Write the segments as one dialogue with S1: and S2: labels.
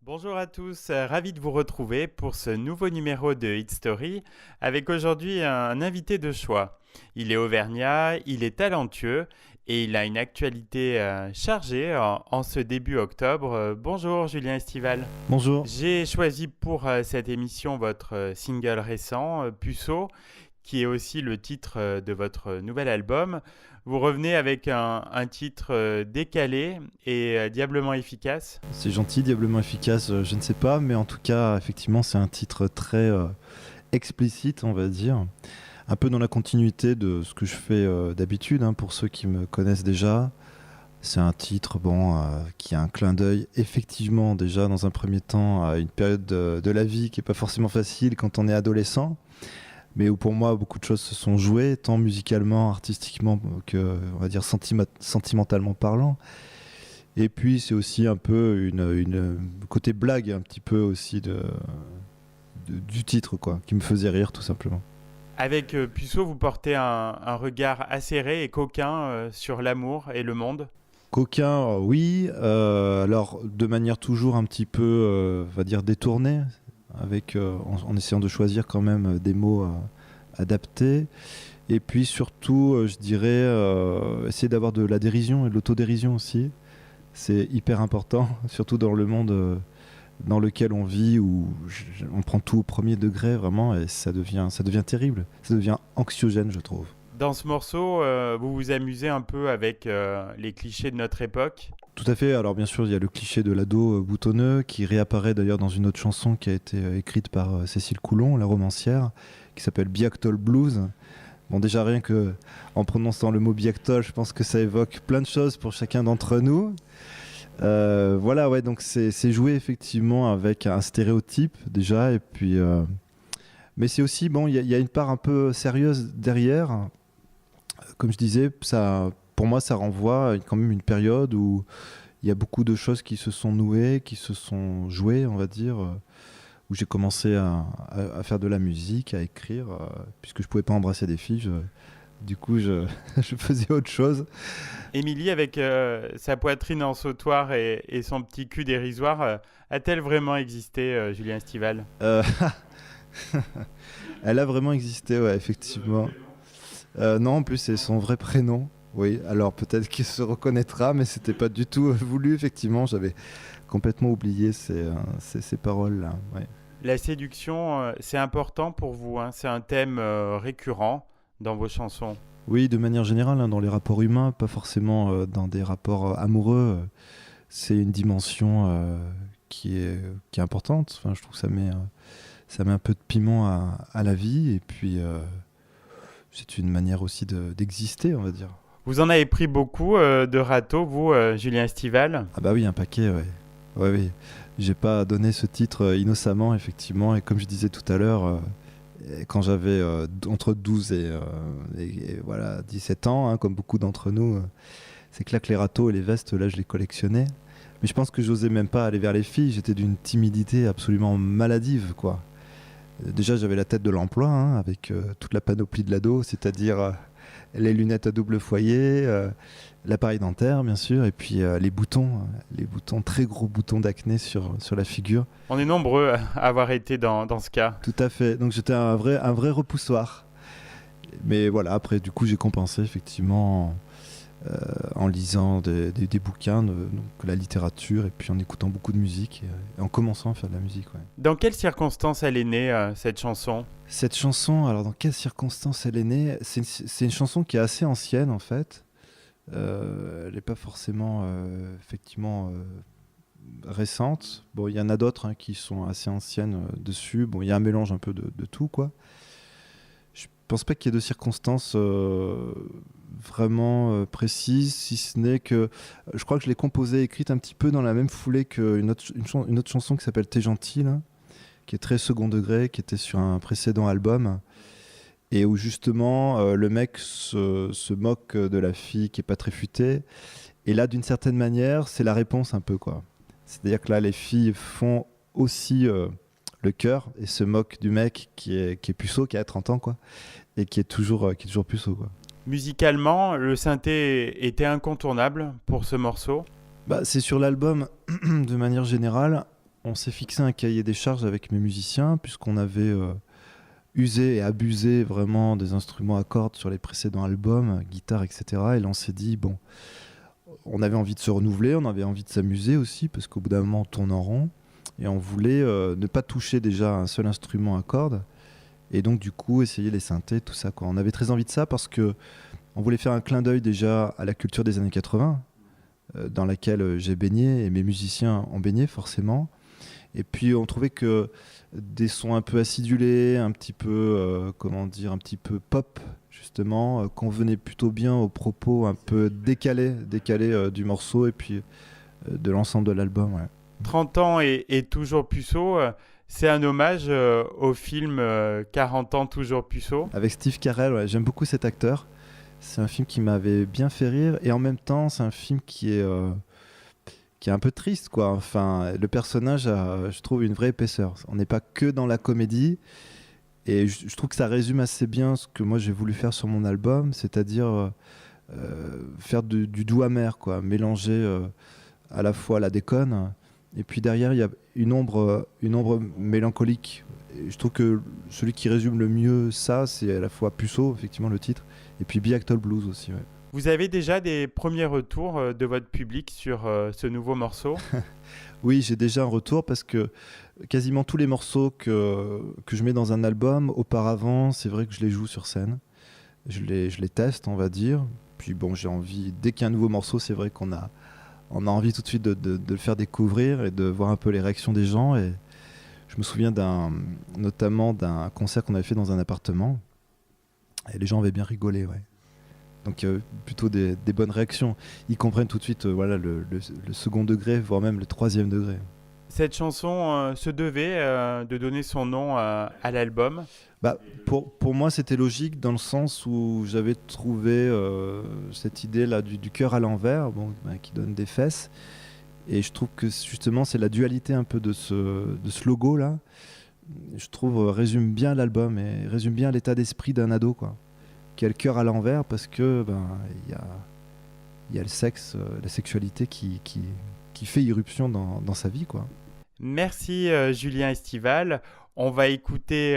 S1: Bonjour à tous, ravi de vous retrouver pour ce nouveau numéro de Hit Story avec aujourd'hui un invité de choix. Il est auvergnat, il est talentueux et il a une actualité chargée en ce début octobre. Bonjour Julien Estival.
S2: Bonjour.
S1: J'ai choisi pour cette émission votre single récent, Puceau, qui est aussi le titre de votre nouvel album. Vous revenez avec un titre décalé et diablement efficace.
S2: C'est gentil, diablement efficace, je ne sais pas, mais en tout cas, effectivement, c'est un titre très explicite, on va dire. Un peu dans la continuité de ce que je fais d'habitude, hein, pour ceux qui me connaissent déjà. C'est un titre qui a un clin d'œil, effectivement, déjà dans un premier temps, à une période de la vie qui n'est pas forcément facile quand on est adolescent, mais où pour moi, beaucoup de choses se sont jouées, tant musicalement, artistiquement que, on va dire, sentimentalement parlant. Et puis c'est aussi un peu une côté blague un petit peu aussi du titre quoi, qui me faisait rire tout simplement.
S1: Avec Puceau, vous portez un regard acéré et coquin sur l'amour et le monde.
S2: Coquin, oui, alors de manière toujours un petit peu, on va dire détournée, avec en essayant de choisir quand même des mots adaptés. Et puis surtout, je dirais, essayer d'avoir de la dérision et de l'autodérision aussi. C'est hyper important, surtout dans le monde dans lequel on vit, où on prend tout au premier degré vraiment, et ça devient terrible, ça devient anxiogène, je trouve.
S1: Dans ce morceau, vous vous amusez un peu avec les clichés de notre époque.
S2: Tout à fait, alors bien sûr, il y a le cliché de l'ado boutonneux, qui réapparaît d'ailleurs dans une autre chanson qui a été écrite par Cécile Coulon, la romancière, qui s'appelle Biactol Blues. Bon, déjà rien que en prononçant le mot Biactol, je pense que ça évoque plein de choses pour chacun d'entre nous. Voilà, ouais, donc c'est jouer effectivement avec un stéréotype déjà, et puis, mais c'est aussi, bon, il y a une part un peu sérieuse derrière. Comme je disais, ça, pour moi, ça renvoie à quand même une période où il y a beaucoup de choses qui se sont nouées, qui se sont jouées, on va dire, où j'ai commencé à faire de la musique, à écrire, puisque je pouvais pas embrasser des filles. Du coup, je faisais autre chose.
S1: Émilie, avec sa poitrine en sautoir et son petit cul dérisoire, a-t-elle vraiment existé, Julien Estival?
S2: Euh, Elle a vraiment existé, ouais, effectivement. Non, en plus, c'est son vrai prénom. Oui, alors peut-être qu'il se reconnaîtra, mais c'était pas du tout voulu, effectivement. J'avais complètement oublié ces paroles-là. Ouais.
S1: La séduction, c'est important pour vous, hein, c'est un thème récurrent dans vos chansons.
S2: Oui, de manière générale, hein, dans les rapports humains, pas forcément dans des rapports amoureux, c'est une dimension qui est importante. Enfin, je trouve que ça met un peu de piment à la vie, et puis c'est une manière aussi d'exister, on va dire.
S1: Vous en avez pris beaucoup de râteaux, vous, Julien Estival?
S2: Ah bah oui, un paquet, ouais. Ouais, oui. J'ai pas donné ce titre innocemment, effectivement, et comme je disais tout à l'heure, quand j'avais entre 12 et voilà, 17 ans, hein, comme beaucoup d'entre nous, c'est clair que les râteaux et les vestes, là, je les collectionnais. Mais je pense que j'osais même pas aller vers les filles, j'étais d'une timidité absolument maladive, quoi. Déjà, j'avais la tête de l'emploi, hein, avec toute la panoplie de l'ado, c'est-à-dire les lunettes à double foyer, l'appareil dentaire, bien sûr, et puis les boutons, très gros boutons d'acné sur la figure.
S1: On est nombreux à avoir été dans ce cas.
S2: Tout à fait. Donc j'étais un vrai repoussoir. Mais voilà, après, du coup, j'ai compensé, effectivement, en lisant des bouquins, donc la littérature, et puis en écoutant beaucoup de musique, et en commençant à faire de la musique, ouais.
S1: Dans quelles circonstances elle est née, cette chanson?
S2: Cette chanson, alors dans quelles circonstances elle est née? C'est une chanson qui est assez ancienne, en fait. Elle n'est pas forcément, effectivement, récente. Bon, il y en a d'autres, hein, qui sont assez anciennes dessus. Bon, il y a un mélange un peu de tout, quoi. Je pense pas qu'il y ait de circonstances vraiment précises, si ce n'est que je crois que je l'ai composée, écrite un petit peu dans la même foulée qu'une autre chanson qui s'appelle T'es gentil, là, qui est très second degré, qui était sur un précédent album, et où justement le mec se moque de la fille qui est pas très futée. Et là, d'une certaine manière, c'est la réponse un peu, quoi. C'est-à-dire que là, les filles font aussi le cœur et se moquent du mec qui est puceau, qui a 30 ans, quoi, et qui est toujours puceau, quoi.
S1: Musicalement, le synthé était incontournable pour ce morceau.
S2: Bah, c'est sur l'album, de manière générale, on s'est fixé un cahier des charges avec mes musiciens, puisqu'on avait usé et abusé vraiment des instruments à cordes sur les précédents albums, guitare, etc. Et là, on s'est dit, bon, on avait envie de se renouveler, on avait envie de s'amuser aussi, parce qu'au bout d'un moment, on tourne en rond. Et on voulait ne pas toucher déjà un seul instrument à cordes. Et donc, du coup, essayer les synthés, tout ça, quoi. On avait très envie de ça parce que on voulait faire un clin d'œil déjà à la culture des années 80, dans laquelle j'ai baigné, et mes musiciens ont baigné forcément. Et puis, on trouvait que des sons un peu acidulés, un petit peu, un petit peu pop, justement, convenaient plutôt bien aux propos un peu décalés du morceau et puis de l'ensemble de l'album, ouais.
S1: 30 ans et toujours puceau, c'est un hommage au film 40 ans toujours puceau.
S2: Avec Steve Carell, ouais, j'aime beaucoup cet acteur. C'est un film qui m'avait bien fait rire et en même temps, c'est un film qui est un peu triste, quoi. Enfin, le personnage a, je trouve, une vraie épaisseur. On n'est pas que dans la comédie et je trouve que ça résume assez bien ce que moi j'ai voulu faire sur mon album, c'est-à-dire faire du doux amer, quoi, mélanger à la fois la déconne. Et puis derrière, il y a une ombre mélancolique. Et je trouve que celui qui résume le mieux ça, c'est à la fois Puceau, effectivement le titre, et puis Biactol Blues aussi. Ouais.
S1: Vous avez déjà des premiers retours de votre public sur ce nouveau morceau?
S2: Oui, j'ai déjà un retour parce que quasiment tous les morceaux que je mets dans un album, auparavant, c'est vrai que je les joue sur scène. Je les teste, on va dire. Puis bon, j'ai envie, dès qu'il y a un nouveau morceau, c'est vrai qu'on a envie tout de suite de le faire découvrir et de voir un peu les réactions des gens. Et je me souviens notamment d'un concert qu'on avait fait dans un appartement. Et les gens avaient bien rigolé, ouais. Donc plutôt des bonnes réactions. Ils comprennent tout de suite voilà, le second degré, voire même le troisième degré.
S1: Cette chanson se devait de donner son nom à l'album.
S2: Bah, pour moi, c'était logique dans le sens où j'avais trouvé cette idée-là du cœur à l'envers, bon, qui donne des fesses. Et je trouve que justement, c'est la dualité un peu de ce logo-là. Je trouve résume bien l'album et résume bien l'état d'esprit d'un ado, quoi, qui a le cœur à l'envers parce que il y a le sexe, la sexualité qui fait irruption dans sa vie, quoi.
S1: Merci Julien Estival. On va écouter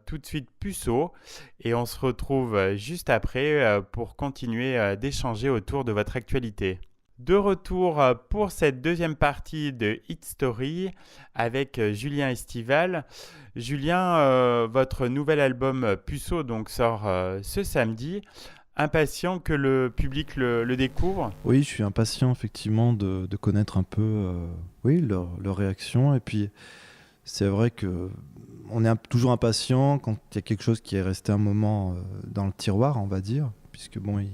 S1: tout de suite Puceau et on se retrouve juste après pour continuer d'échanger autour de votre actualité. De retour pour cette deuxième partie de Hit Story avec Julien Estival. Julien, votre nouvel album Puceau donc, sort ce samedi. Impatient que le public le découvre?
S2: Oui, je suis impatient effectivement de connaître un peu leur réaction. Et puis c'est vrai que on est toujours impatient quand il y a quelque chose qui est resté un moment dans le tiroir, on va dire, puisque bon, il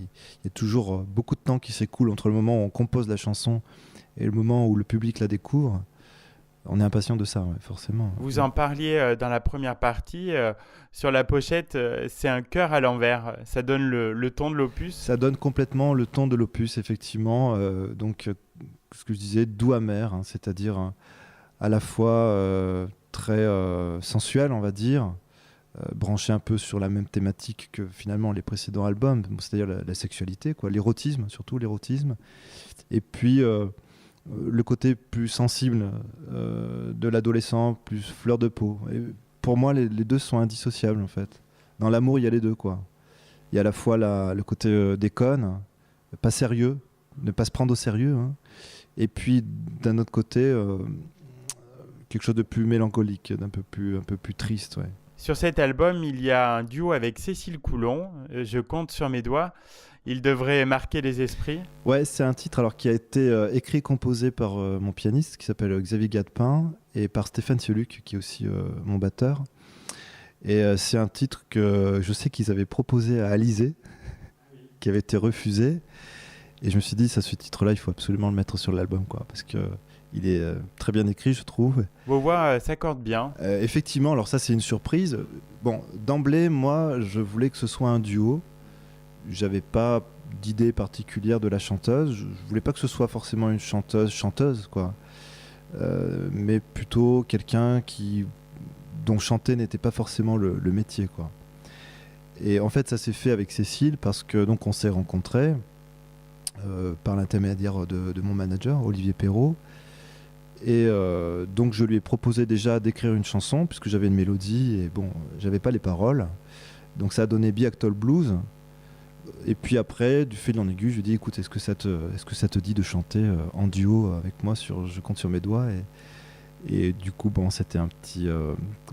S2: y a toujours beaucoup de temps qui s'écoule entre le moment où on compose la chanson et le moment où le public la découvre. On est impatient de ça, ouais, forcément.
S1: Vous en parliez dans la première partie. Sur la pochette, c'est un cœur à l'envers. Ça donne le ton de l'opus.
S2: Ça donne complètement le ton de l'opus, effectivement. Donc, ce que je disais, doux amer, hein, c'est-à-dire à la fois très sensuel, on va dire, branché un peu sur la même thématique que finalement les précédents albums, c'est-à-dire la sexualité, quoi, l'érotisme, surtout l'érotisme. Et puis le côté plus sensible de l'adolescent, plus fleur de peau. Et pour moi, les deux sont indissociables, en fait. Dans l'amour, il y a les deux, quoi. Il y a à la fois le côté déconne, pas sérieux, ne pas se prendre au sérieux, hein. Et puis, d'un autre côté, quelque chose de plus mélancolique, d'un peu plus triste, ouais.
S1: Sur cet album, il y a un duo avec Cécile Coulon. Je compte sur mes doigts. Il devrait marquer les esprits.
S2: Ouais, c'est un titre alors, qui a été écrit et composé par mon pianiste qui s'appelle Xavier Gadepin et par Stéphane Seluc qui est aussi mon batteur. Et c'est un titre que je sais qu'ils avaient proposé à Alizé, qui avait été refusé. Et je me suis dit, ce titre-là, il faut absolument le mettre sur l'album, quoi, parce qu'il est très bien écrit, je trouve.
S1: Vos voix s'accordent bien.
S2: Effectivement, alors ça, c'est une surprise. Bon, d'emblée, moi, je voulais que ce soit un duo. J'avais pas d'idée particulière de la chanteuse. Je voulais pas que ce soit forcément une chanteuse, quoi. Mais plutôt quelqu'un dont chanter n'était pas forcément le métier, quoi. Et en fait, ça s'est fait avec Cécile parce que donc on s'est rencontrés par l'intermédiaire de mon manager, Olivier Perrault. Et donc je lui ai proposé déjà d'écrire une chanson, puisque j'avais une mélodie, et bon, j'avais pas les paroles. Donc ça a donné Biactol Blues. Et puis après, du fil en aiguille, je lui ai dit, écoute, est-ce que ça te dit de chanter en duo avec moi sur Je compte sur mes doigts et du coup, bon, c'était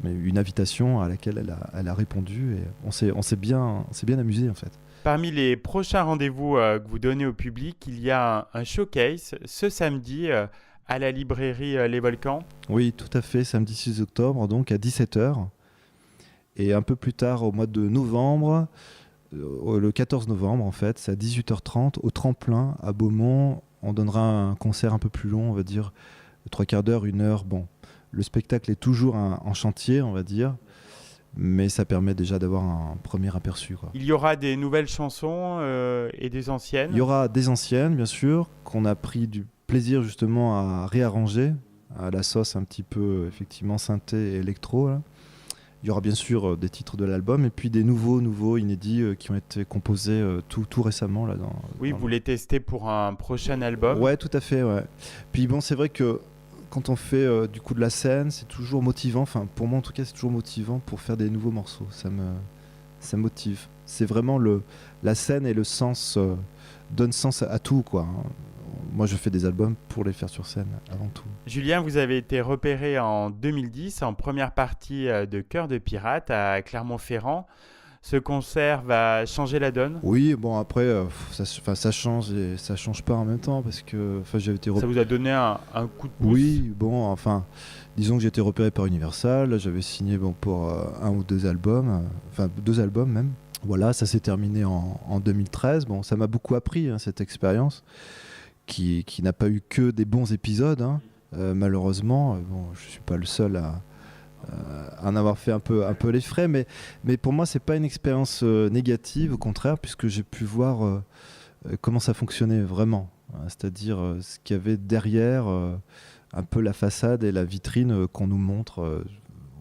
S2: une invitation à laquelle elle a répondu, et on s'est bien amusé en fait.
S1: Parmi les prochains rendez-vous que vous donnez au public, il y a un showcase ce samedi à la librairie Les Volcans.
S2: Oui, tout à fait, samedi 6 octobre, donc à 17h. Et un peu plus tard, au mois de novembre, le 14 novembre en fait, c'est à 18h30 au Tremplin à Beaumont. On donnera un concert un peu plus long, on va dire 3/4 d'heure, 1 heure. Bon, le spectacle est toujours en chantier, on va dire, mais ça permet déjà d'avoir un premier aperçu, quoi.
S1: Il y aura des nouvelles chansons et des anciennes.
S2: Il y aura des anciennes, bien sûr, qu'on a pris du plaisir justement à réarranger à la sauce un petit peu effectivement synthé et électro, là. Il y aura bien sûr des titres de l'album et puis des nouveaux inédits qui ont été composés tout récemment là.
S1: Oui, vous les testez pour un prochain album.
S2: Ouais, tout à fait. Ouais. Puis bon, c'est vrai que quand on fait du coup de la scène, c'est toujours motivant. Enfin, pour moi en tout cas, c'est toujours motivant pour faire des nouveaux morceaux. Ça motive. C'est vraiment la scène et le sens donnent sens à tout, quoi. Moi, je fais des albums pour les faire sur scène, avant tout.
S1: Julien, vous avez été repéré en 2010 en première partie de Cœur de Pirate à Clermont-Ferrand. Ce concert va changer la donne?
S2: Oui, bon, après, ça change et ça change pas en même temps parce que j'avais été
S1: Ça vous a donné un coup de pouce?
S2: Oui, bon, enfin, disons que j'ai été repéré par Universal. J'avais signé pour 1 ou 2 albums, 2 albums même. Voilà, ça s'est terminé en 2013. Bon, ça m'a beaucoup appris, hein, cette expérience. Qui n'a pas eu que des bons épisodes, hein. Malheureusement. Bon, je ne suis pas le seul à en avoir fait un peu les frais, mais pour moi, ce n'est pas une expérience négative, au contraire, puisque j'ai pu voir comment ça fonctionnait vraiment, hein, c'est-à-dire ce qu'il y avait derrière un peu la façade et la vitrine qu'on nous montre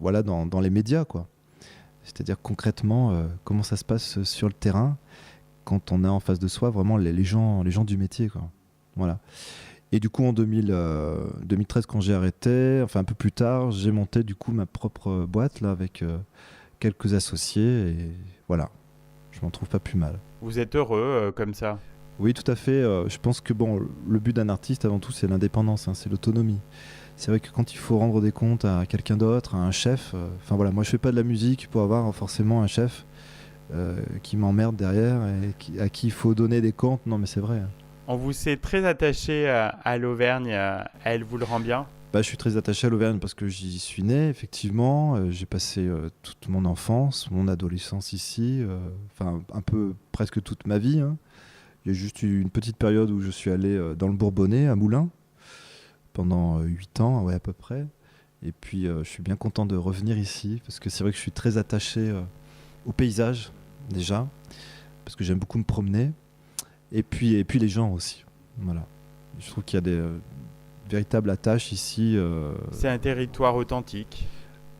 S2: voilà, dans les médias, quoi. C'est-à-dire concrètement comment ça se passe sur le terrain quand on a en face de soi vraiment les gens du métier, quoi. Voilà. Et du coup, en 2013, quand j'ai arrêté, enfin un peu plus tard, j'ai monté du coup ma propre boîte là, avec quelques associés. Et voilà, je m'en trouve pas plus mal.
S1: Vous êtes heureux comme ça?
S2: Oui, tout à fait. Je pense que bon, le but d'un artiste, avant tout, c'est l'indépendance, hein, c'est l'autonomie. C'est vrai que quand il faut rendre des comptes à quelqu'un d'autre, à un chef, enfin voilà, moi je fais pas de la musique pour avoir forcément un chef qui m'emmerde derrière et à qui il faut donner des comptes. Non, mais c'est vrai.
S1: On vous sait très attaché à l'Auvergne, elle vous le rend bien?
S2: Je suis très attaché à l'Auvergne parce que j'y suis né, effectivement. J'ai passé toute mon enfance, mon adolescence ici, un peu presque toute ma vie, hein. Il y a juste eu une petite période où je suis allé dans le Bourbonnais, à Moulins, pendant 8 ans, ouais, à peu près. Et puis je suis bien content de revenir ici parce que c'est vrai que je suis très attaché au paysage, déjà, parce que j'aime beaucoup me promener. Et puis les gens aussi. Voilà. Je trouve qu'il y a des véritables attaches ici.
S1: C'est un territoire authentique.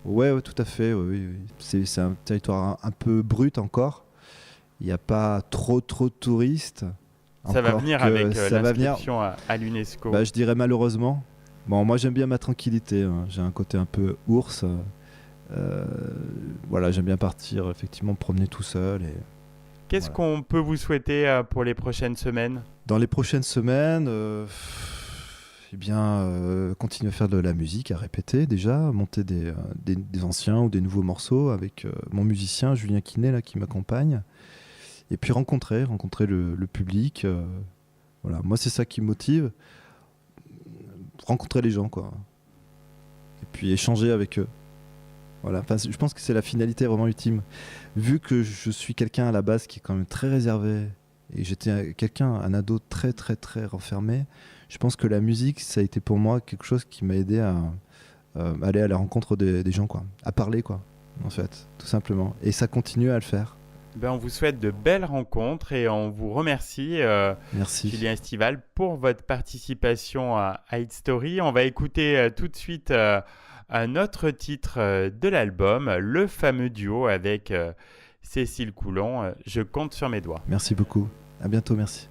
S2: Ouais, tout à fait. Oui. C'est un territoire un peu brut encore. Il n'y a pas trop de touristes.
S1: Ça va venir avec l'inscription à l'UNESCO.
S2: Je dirais malheureusement. Bon, moi j'aime bien ma tranquillité, hein. J'ai un côté un peu ours. Voilà, j'aime bien partir effectivement promener tout seul.
S1: Qu'est-ce qu'on peut vous souhaiter pour les prochaines semaines? Dans
S2: les prochaines semaines, continuer à faire de la musique, à répéter déjà, monter des anciens ou des nouveaux morceaux avec mon musicien Julien Quinet là, qui m'accompagne. Et puis rencontrer le public. Voilà. Moi, c'est ça qui me motive. Rencontrer les gens, quoi. Et puis échanger avec eux. Voilà. Je pense que c'est la finalité vraiment ultime. Vu que je suis quelqu'un à la base qui est quand même très réservé, et j'étais un ado très très très renfermé, je pense que la musique, ça a été pour moi quelque chose qui m'a aidé à aller à la rencontre des gens, quoi. À parler, quoi, en fait, tout simplement. Et ça continue à le faire.
S1: On vous souhaite de belles rencontres et on vous remercie,
S2: Merci.
S1: Julien Estival, pour votre participation à Hit Story. On va écouter tout de suite un autre titre de l'album, le fameux duo avec Cécile Coulon, Je compte sur mes doigts.
S2: Merci beaucoup. À bientôt, merci.